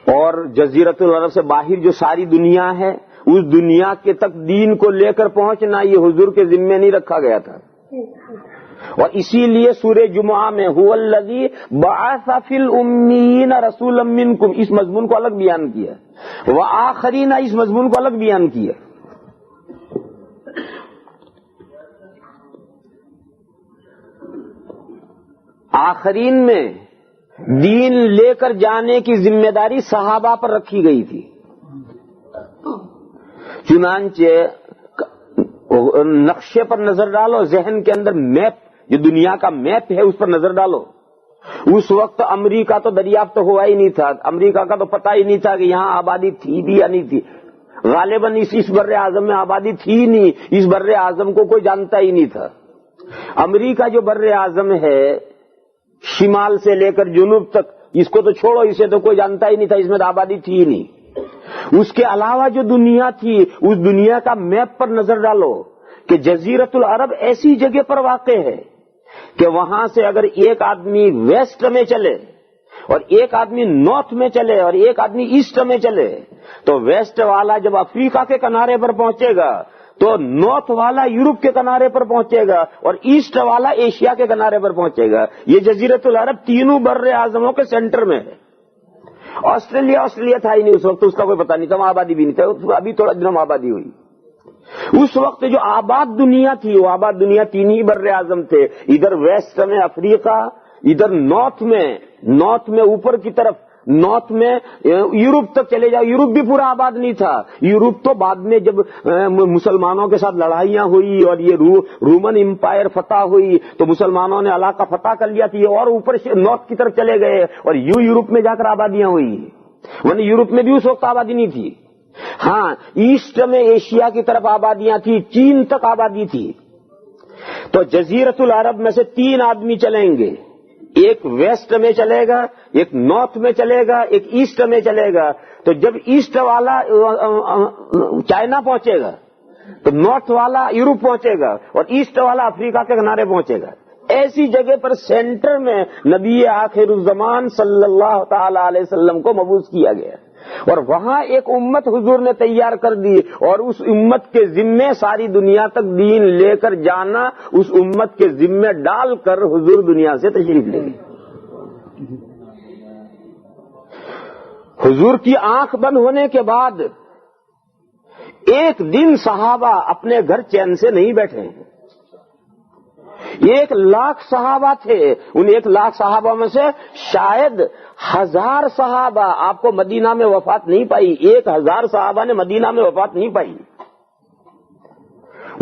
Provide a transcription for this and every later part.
اور جزیرت العرب سے باہر جو ساری دنیا ہے اس دنیا کے تک دین کو لے کر پہنچنا یہ حضور کے ذمے نہیں رکھا گیا تھا. اور اسی لیے سورہ جمعہ میں هو الذی بعث فی الامیین رسولا منکم اس مضمون کو الگ بیان کیا، وآخرین اس مضمون کو الگ بیان کیا. آخرین میں دین لے کر جانے کی ذمہ داری صحابہ پر رکھی گئی تھی. چنانچہ نقشے پر نظر ڈالو، ذہن کے اندر میپ جو دنیا کا میپ ہے اس پر نظر ڈالو. اس وقت امریکہ تو دریافت ہوا ہی نہیں تھا، امریکہ کا تو پتہ ہی نہیں تھا کہ یہاں آبادی تھی بھی یا نہیں تھی. غالباً اس بر اعظم میں آبادی تھی ہی نہیں، اس بر اعظم کو کوئی جانتا ہی نہیں تھا. امریکہ جو بر اعظم ہے شمال سے لے کر جنوب تک، اس کو تو چھوڑو، اسے تو کوئی جانتا ہی نہیں تھا، اس میں تو آبادی تھی ہی نہیں. اس کے علاوہ جو دنیا تھی اس دنیا کا میپ پر نظر ڈالو کہ جزیرت العرب ایسی جگہ پر واقع ہے کہ وہاں سے اگر ایک آدمی ویسٹ میں چلے اور ایک آدمی نارتھ میں چلے اور ایک آدمی ایسٹ میں چلے تو ویسٹ والا جب افریقہ کے کنارے پر پہنچے گا تو نارتھ والا یورپ کے کنارے پر پہنچے گا اور ایسٹ والا ایشیا کے کنارے پر پہنچے گا. یہ جزیرت العرب تینوں بر اعظموں کے سینٹر میں ہے. آسٹریلیا تھا ہی نہیں اس وقت، اس کا کوئی پتہ نہیں تھا، وہاں آبادی بھی نہیں تھا، ابھی تھوڑا دنوں میں آبادی ہوئی. اس وقت جو آباد دنیا تھی وہ آباد دنیا تین ہی بر اعظم تھے، ادھر ویسٹ میں افریقہ، ادھر نارتھ میں اوپر کی طرف نارتھ میں یورپ تک چلے جاؤ، یورپ بھی پورا آباد نہیں تھا. یورپ تو بعد میں جب مسلمانوں کے ساتھ لڑائیاں ہوئی اور یہ رومن امپائر فتح ہوئی تو مسلمانوں نے علاقہ فتح کر لیا تھی اور اوپر سے نارتھ کی طرف چلے گئے اور یورپ میں جا کر آبادیاں ہوئی. ورنہ یورپ میں بھی اس وقت آبادی نہیں تھی. ہاں ایسٹ میں ایشیا کی طرف آبادیاں تھی، چین تک آبادی تھی. تو جزیرت العرب میں سے تین آدمی چلیں گے، ایک ویسٹ میں چلے گا، ایک نارتھ میں چلے گا، ایک ایسٹ میں چلے گا. تو جب ایسٹ والا چائنا پہنچے گا تو نارتھ والا یورپ پہنچے گا اور ایسٹ والا افریقہ کے کنارے پہنچے گا. ایسی جگہ پر سینٹر میں نبی آخر الزمان صلی اللہ تعالی علیہ وسلم کو مبعوث کیا گیا اور وہاں ایک امت حضور نے تیار کر دی اور اس امت کے ذمے ساری دنیا تک دین لے کر جانا اس امت کے ذمے ڈال کر حضور دنیا سے تشریف لے گئے. حضور کی آنکھ بند ہونے کے بعد ایک دن صحابہ اپنے گھر چین سے نہیں بیٹھے. 1,00,000 صحابہ تھے، ان 1,00,000 صحابہ میں سے شاید 1000 صحابہ آپ کو مدینہ میں وفات نہیں پائی. 1000 صحابہ نے مدینہ میں وفات نہیں پائی.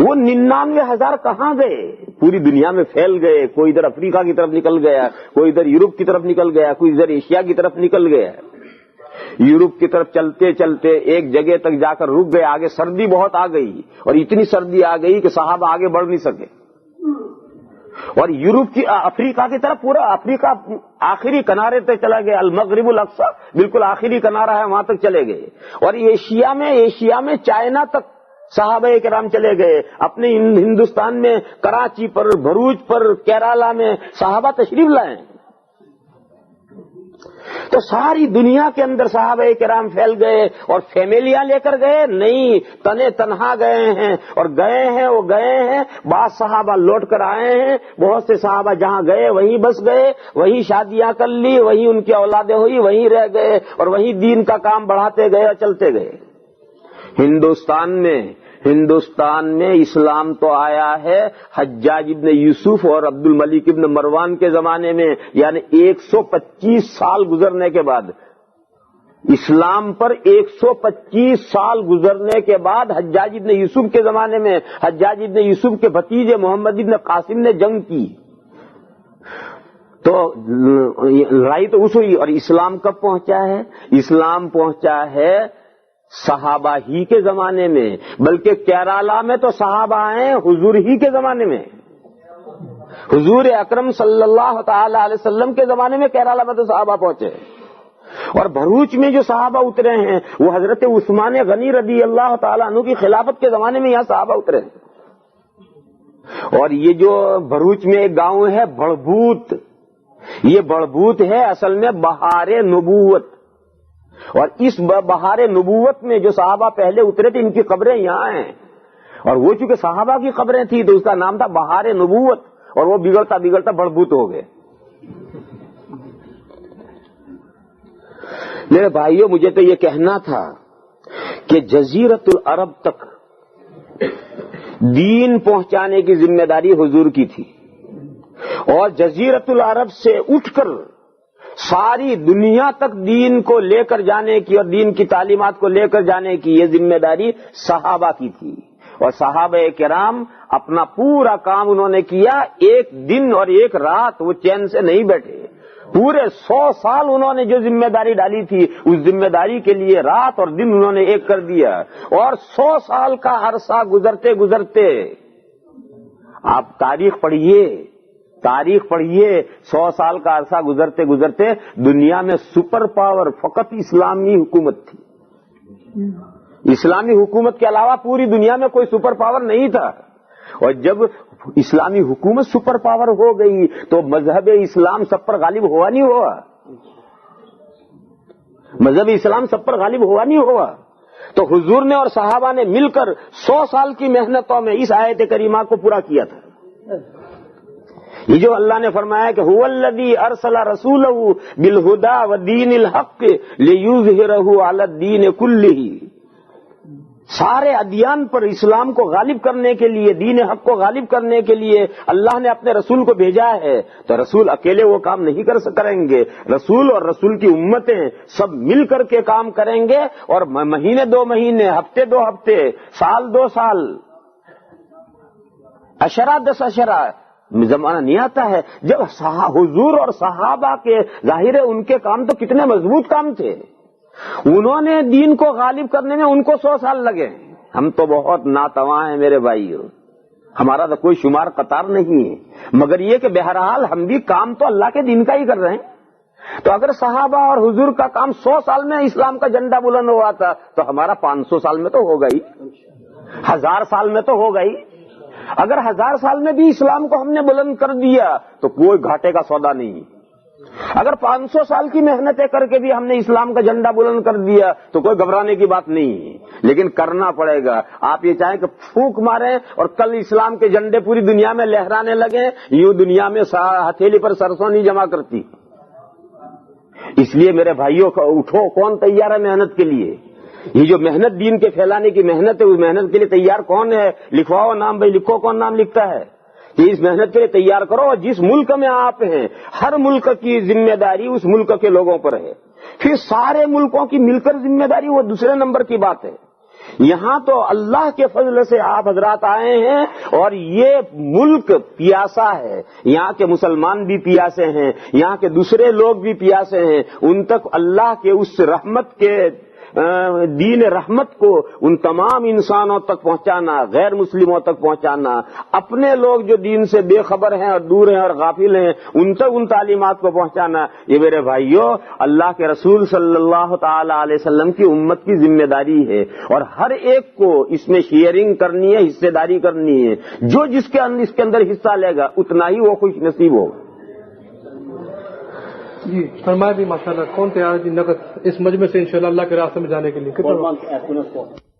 وہ 99,000 کہاں گئے؟ پوری دنیا میں پھیل گئے. کوئی ادھر افریقہ کی طرف نکل گیا، کوئی ادھر یورپ کی طرف نکل گیا، کوئی ادھر ایشیا کی طرف نکل گیا. یورپ کی طرف چلتے چلتے ایک جگہ تک جا کر رک گئے. آگے سردی بہت آ گئی اور اتنی سردی آ گئی کہ صحابہ آگے بڑھ نہیں سکے. اور یورپ کی افریقہ کی طرف پورا افریقہ آخری کنارے تک چلا گیا، المغرب الاقصی بالکل آخری کنارہ ہے، وہاں تک چلے گئے. اور ایشیا میں چائنا تک صحابہ کرام چلے گئے. اپنے ہندوستان میں کراچی پر، بھروچ پر، کیرالا میں صحابہ تشریف لائے. تو ساری دنیا کے اندر صحابہ کرام پھیل گئے اور فیملیاں لے کر گئے نہیں، تنے تنہا گئے ہیں اور گئے ہیں. بعض صحابہ لوٹ کر آئے ہیں، بہت سے صحابہ جہاں گئے وہیں بس گئے، وہیں شادیاں کر لی، وہیں ان کی اولادیں ہوئی، وہیں رہ گئے اور وہیں دین کا کام بڑھاتے گئے اور چلتے گئے. ہندوستان میں اسلام تو آیا ہے حجاج ابن یوسف اور عبد الملک ابن مروان کے زمانے میں، یعنی 125 سال گزرنے کے بعد. اسلام پر 125 سال گزرنے کے بعد حجاج ابن یوسف کے زمانے میں حجاج ابن یوسف کے بھتیجے محمد ابن قاسم نے جنگ کی. تو لڑائی تو اس ہوئی. اور اسلام کب پہنچا ہے؟ اسلام پہنچا ہے صحابہ ہی کے زمانے میں، بلکہ کیرالا میں تو صحابہ آئے حضور ہی کے زمانے میں. حضور اکرم صلی اللہ تعالی علیہ وسلم کے زمانے میں کیرالا میں تو صحابہ پہنچے. اور بھروچ میں جو صحابہ اترے ہیں وہ حضرت عثمان غنی رضی اللہ تعالیٰ عنہ کی خلافت کے زمانے میں یہاں صحابہ اترے ہیں. اور یہ جو بھروچ میں ایک گاؤں ہے بڑبوت، یہ بڑبوت ہے اصل میں بہار نبوت. اور اس بہار نبوت میں جو صحابہ پہلے اترے تھے ان کی قبریں یہاں ہیں، اور وہ چونکہ صحابہ کی قبریں تھیں تو اس کا نام تھا بہار نبوت، اور وہ بگڑتا بگڑتا بڑبوت ہو گئے۔ میرے بھائیوں، مجھے تو یہ کہنا تھا کہ جزیرت العرب تک دین پہنچانے کی ذمہ داری حضور کی تھی، اور جزیرت العرب سے اٹھ کر ساری دنیا تک دین کو لے کر جانے کی اور دین کی تعلیمات کو لے کر جانے کی یہ ذمہ داری صحابہ کی تھی، اور صحابہ کرام اپنا پورا کام انہوں نے کیا۔ ایک دن اور ایک رات وہ چین سے نہیں بیٹھے، پورے 100 سال انہوں نے جو ذمہ داری ڈالی تھی اس ذمہ داری کے لیے رات اور دن انہوں نے ایک کر دیا، اور 100 سال کا عرصہ گزرتے گزرتے آپ تاریخ پڑھیے 100 سال کا عرصہ گزرتے گزرتے دنیا میں سپر پاور فقط اسلامی حکومت تھی۔ اسلامی حکومت کے علاوہ پوری دنیا میں کوئی سپر پاور نہیں تھا، اور جب اسلامی حکومت سپر پاور ہو گئی تو مذہب اسلام سب پر غالب ہوا نہیں ہوا، مذہب اسلام سب پر غالب ہوا نہیں ہوا۔ تو حضور نے اور صحابہ نے مل کر 100 سال کی محنتوں میں اس آیت کریمہ کو پورا کیا تھا۔ یہ جو اللہ نے فرمایا کہ هو الذی ارسل رسولہ بالہدی ودین الحق لیظہرہ علی الدین کلہ، سارے ادیان پر اسلام کو غالب کرنے کے لیے، دین حق کو غالب کرنے کے لیے اللہ نے اپنے رسول کو بھیجا ہے۔ تو رسول اکیلے وہ کام نہیں کریں گے، رسول اور رسول کی امتیں سب مل کر کے کام کریں گے، اور مہینے 2 مہینے، ہفتے 2 ہفتے، سال 2 سال، عشرہ 10 عشرہ زمانہ نہیں آتا ہے جب حضور اور صحابہ کے ظاہر ہے ان کے کام تو کتنے مضبوط کام تھے، انہوں نے دین کو غالب کرنے میں ان کو 100 سال لگے۔ ہم تو بہت ناتواں ہیں میرے بھائیو، ہمارا تو کوئی شمار قطار نہیں ہے، مگر یہ کہ بہرحال ہم بھی کام تو اللہ کے دین کا ہی کر رہے ہیں۔ تو اگر صحابہ اور حضور کا کام 100 سال میں اسلام کا جھنڈا بلند ہوا تھا تو ہمارا 500 سال میں تو ہوگا ہی، 1000 سال میں تو ہوگا ہی۔ اگر 1000 سال میں بھی اسلام کو ہم نے بلند کر دیا تو کوئی گھاٹے کا سودا نہیں، اگر 500 سال کی محنتیں کر کے بھی ہم نے اسلام کا جھنڈا بلند کر دیا تو کوئی گھبرانے کی بات نہیں، لیکن کرنا پڑے گا۔ آپ یہ چاہیں کہ پھونک ماریں اور کل اسلام کے جھنڈے پوری دنیا میں لہرانے لگیں، یوں دنیا میں ہتھیلی پر سرسوں نہیں جمع کرتی۔ اس لیے میرے بھائیوں اٹھو، کون تیار ہے محنت کے لیے؟ یہ جو محنت دین کے پھیلانے کی محنت ہے، اس محنت کے لیے تیار کون ہے؟ لکھواؤ نام بھائی، لکھو کون نام لکھتا ہے کہ اس محنت کے لیے تیار کرو۔ اور جس ملک میں آپ ہیں ہر ملک کی ذمہ داری اس ملک کے لوگوں پر ہے، پھر سارے ملکوں کی مل کر ذمہ داری وہ دوسرے نمبر کی بات ہے۔ یہاں تو اللہ کے فضل سے آپ حضرات آئے ہیں اور یہ ملک پیاسا ہے، یہاں کے مسلمان بھی پیاسے ہیں، یہاں کے دوسرے لوگ بھی پیاسے ہیں، ان تک اللہ کے اس رحمت کے دین رحمت کو ان تمام انسانوں تک پہنچانا، غیر مسلموں تک پہنچانا، اپنے لوگ جو دین سے بے خبر ہیں اور دور ہیں اور غافل ہیں ان تک ان تعلیمات کو پہنچانا، یہ میرے بھائیوں اللہ کے رسول صلی اللہ تعالی علیہ وسلم کی امت کی ذمہ داری ہے، اور ہر ایک کو اس میں شیئرنگ کرنی ہے، حصے داری کرنی ہے۔ جو اس کے اندر حصہ لے گا اتنا ہی وہ خوش نصیب ہوگا۔ جی فرمائے بھی ماشاءاللہ، کون تیار ہے جی نقد اس مجمع سے انشاءاللہ اللہ کے راستے میں جانے کے لیے؟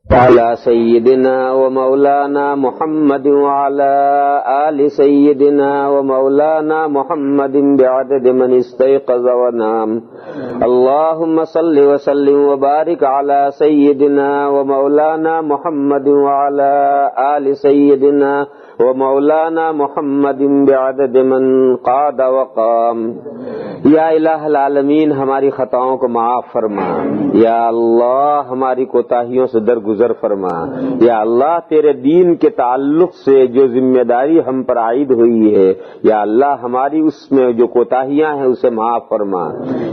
على سيدنا ومولانا محمد وعلى آل سيدنا ومولانا محمد بعدد من استيقظ ونام اللهم صل وسلم وبارك على سيدنا ومولانا محمد وعلى آل سيدنا ومولانا محمد بعدد من قاد وقام۔ یا الہ العالمین ہماری خطاؤں کو معاف فرما، یا اللہ ہماری کوتاہیوں سے درگزر فرما، یا اللہ تیرے دین کے تعلق سے جو ذمہ داری ہم پر عائد ہوئی ہے یا اللہ ہماری اس میں جو کوتاہیاں ہیں اسے معاف فرما،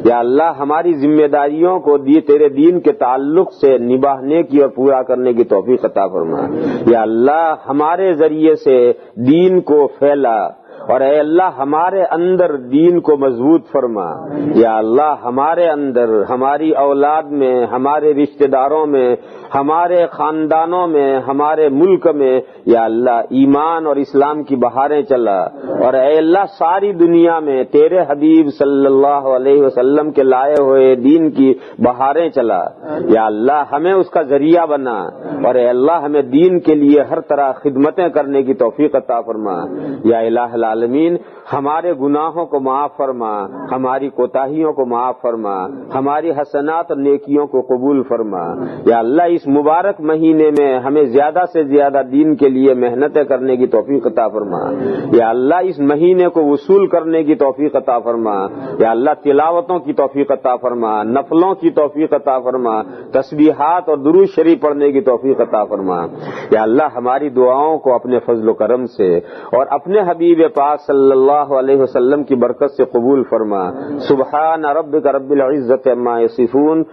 یا اللہ ہماری ذمہ داریوں کو تیرے دین کے تعلق سے نبھانے کی اور پورا کرنے کی توفیق عطا فرما، یا اللہ ہمارے ذریعے سے دین کو پھیلا اور اے اللہ ہمارے اندر دین کو مضبوط فرما. یا اللہ ہمارے اندر، ہماری اولاد میں، ہمارے رشتہ داروں میں، ہمارے خاندانوں میں، ہمارے ملک میں یا اللہ ایمان اور اسلام کی بہاریں چلا. اور اے اللہ ساری دنیا میں تیرے حبیب صلی اللہ علیہ وسلم کے لائے ہوئے دین کی بہاریں چلا. یا اللہ ہمیں اس کا ذریعہ بنا، اور اے اللہ ہمیں دین کے لیے ہر طرح خدمتیں کرنے کی توفیق عطا فرما. یا الہ العالمین ہمارے گناہوں کو معاف فرما، ہماری کوتاہیوں کو معاف فرما، ہماری حسنات اور نیکیوں کو قبول فرما. یا اللہ اس مبارک مہینے میں ہمیں زیادہ سے زیادہ دین کے لیے محنتیں کرنے کی توفیق عطا فرما. یا اللہ اس مہینے کو وصول کرنے کی توفیق عطا فرما. یا اللہ تلاوتوں کی توفیق عطا فرما، نفلوں کی توفیق عطا فرما، تسبیحات اور درود شریف پڑھنے کی توفیق عطا فرما. یا اللہ ہماری دعاؤں کو اپنے فضل و کرم سے اور اپنے حبیب پاک صلی اللہ علیہ وسلم کی برکت سے قبول فرما. سبحان ربک رب العزت عما یصفون